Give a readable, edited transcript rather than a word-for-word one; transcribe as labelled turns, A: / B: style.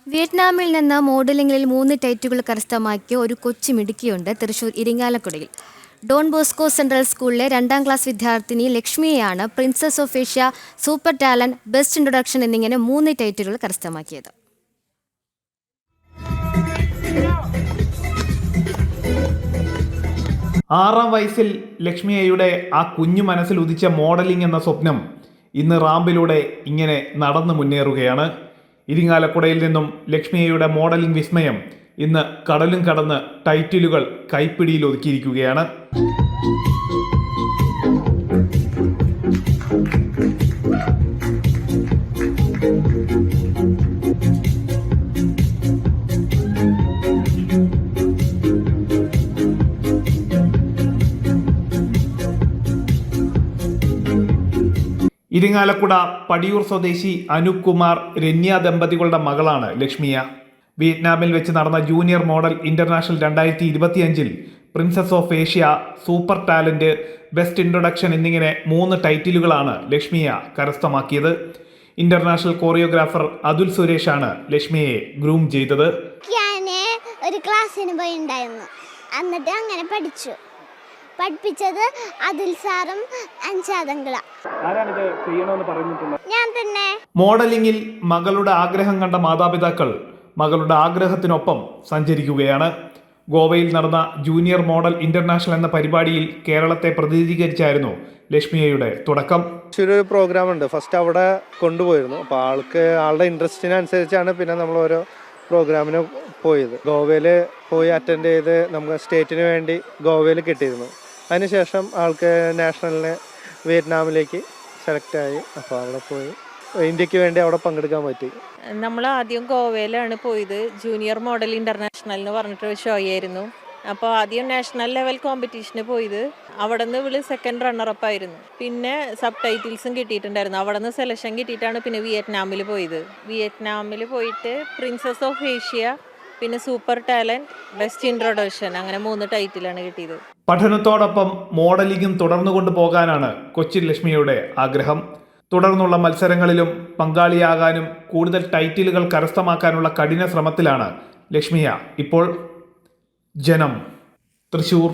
A: വിയറ്റ്നാമിൽ നിന്ന് മോഡലിംഗിൽ 3 ടൈറ്റുകൾ കരസ്ഥമാക്കിയ ഒരു കൊച്ചു മിടുക്കിയുണ്ട് തൃശൂർ ഇരിങ്ങാലക്കുടയിൽ. ഡോൺ ബോസ്കോ സെൻട്രൽ സ്കൂളിലെ 2ാം ക്ലാസ് വിദ്യാർത്ഥിനി ലക്ഷ്മിയെയാണ് princess of Asia, super talent, best introduction എന്നിങ്ങനെ 3 ടൈറ്റുകൾ കരസ്ഥമാക്കിയത്.
B: ആറാം വയസ്സിൽ ലക്ഷ്മിയയുടെ ആ കുഞ്ഞു മനസ്സിൽ ഉദിച്ച മോഡലിംഗ് എന്ന സ്വപ്നം ഇന്ന് റാമ്പിലൂടെ ഇങ്ങനെ നടന്നു മുന്നേറുകയാണ്. ഇരിങ്ങാലക്കുടയിൽ നിന്നും ലക്ഷ്മിയയുടെ മോഡലിംഗ് വിസ്മയം ഇന്ന് കടലും കടന്ന് ടൈറ്റിലുകൾ കൈപ്പിടിയിൽ ഒതുക്കിയിരിക്കുകയാണ്. ഇരിങ്ങാലക്കുട പടിയൂർ സ്വദേശി അനൂപ് കുമാർ രന്യ ദമ്പതികളുടെ മകളാണ് ലക്ഷ്മിയ. വിയറ്റ്നാമിൽ വെച്ച് നടന്ന junior model international 2025 princess of Asia, super talent, best introduction എന്നിങ്ങനെ 3 ടൈറ്റിലുകളാണ് ലക്ഷ്മിയ കരസ്ഥമാക്കിയത്. ഇന്റർനാഷണൽ കോറിയോഗ്രാഫർ അതുൽ സുരേഷാണ് ലക്ഷ്മിയെ ഗ്രൂം ചെയ്തത്.
C: ഒരു ക്ലാസ്സിന് പോയി ഉണ്ടായിരുന്നു, എന്നിട്ട് അങ്ങനെ പഠിപ്പിച്ചത് അതിൽ സാറും ഞാൻ തന്നെ.
B: മോഡലിംഗിൽ മകളുടെ ആഗ്രഹം കണ്ട മാതാപിതാക്കൾ മകളുടെ ആഗ്രഹത്തിനൊപ്പം സഞ്ചരിക്കുകയാണ്. ഗോവയിൽ നടന്ന ജൂനിയർ മോഡൽ ഇന്റർനാഷണൽ എന്ന പരിപാടിയിൽ കേരളത്തെ പ്രതിനിധീകരിച്ചായിരുന്നു ലക്ഷ്മിയയുടെ തുടക്കം.
D: ഒരു പ്രോഗ്രാം ഉണ്ട്, ഫസ്റ്റ് അവിടെ കൊണ്ടുപോയിരുന്നു. അപ്പോൾ ആളുടെ ഇൻട്രസ്റ്റിനനുസരിച്ചാണ് പിന്നെ നമ്മൾ ഓരോ പ്രോഗ്രാമിന് പോയത്. ഗോവയിൽ പോയി അറ്റൻഡ് ചെയ്ത് നമുക്ക് സ്റ്റേറ്റിന് വേണ്ടി ഗോവയിൽ കിട്ടിയിരുന്നു. അതിനുശേഷം ആൾക്ക് നാഷണലിന് വിയറ്റ്നാമിലേക്ക് സെലക്റ്റായി. അപ്പോൾ അവിടെ പോയി ഇന്ത്യക്ക് വേണ്ടി അവിടെ പങ്കെടുക്കാൻ പറ്റി.
E: നമ്മൾ ആദ്യം ഗോവയിലാണ് പോയത്. ജൂനിയർ മോഡൽ ഇന്റർനാഷണൽ എന്ന് പറഞ്ഞിട്ടൊരു ഷോ ആയിരുന്നു. അപ്പോൾ ആദ്യം നാഷണൽ ലെവൽ കോമ്പറ്റീഷന് പോയത്. അവിടെ നിന്ന് ഇവള് സെക്കൻഡ് റണ്ണറപ്പ് ആയിരുന്നു. പിന്നെ സബ് ടൈറ്റിൽസും കിട്ടിയിട്ടുണ്ടായിരുന്നു. അവിടെ നിന്ന് സെലക്ഷൻ കിട്ടിയിട്ടാണ് പിന്നെ വിയറ്റ്നാമിൽ പോയത്. വിയറ്റ്നാമിൽ പോയിട്ട് പ്രിൻസസ് ഓഫ് ഏഷ്യ, പിന്നെ സൂപ്പർ ടാലന്റ്, ബെസ്റ്റ് ഇൻട്രൊഡക്ഷൻ, അങ്ങനെ 3 ടൈറ്റിലാണ് കിട്ടിയത്.
B: പഠനത്തോടൊപ്പം മോഡലിംഗും തുടർന്നുകൊണ്ടു പോകാനാണ് കൊച്ചിൻ ലക്ഷ്മിയുടെ ആഗ്രഹം. തുടർന്നുള്ള മത്സരങ്ങളിലും പങ്കാളിയാകാനും കൂടുതൽ ടൈറ്റിലുകൾ കരസ്ഥമാക്കാനുള്ള കഠിന ശ്രമത്തിലാണ് ലക്ഷ്മിയ ഇപ്പോൾ. ജനം, തൃശൂർ.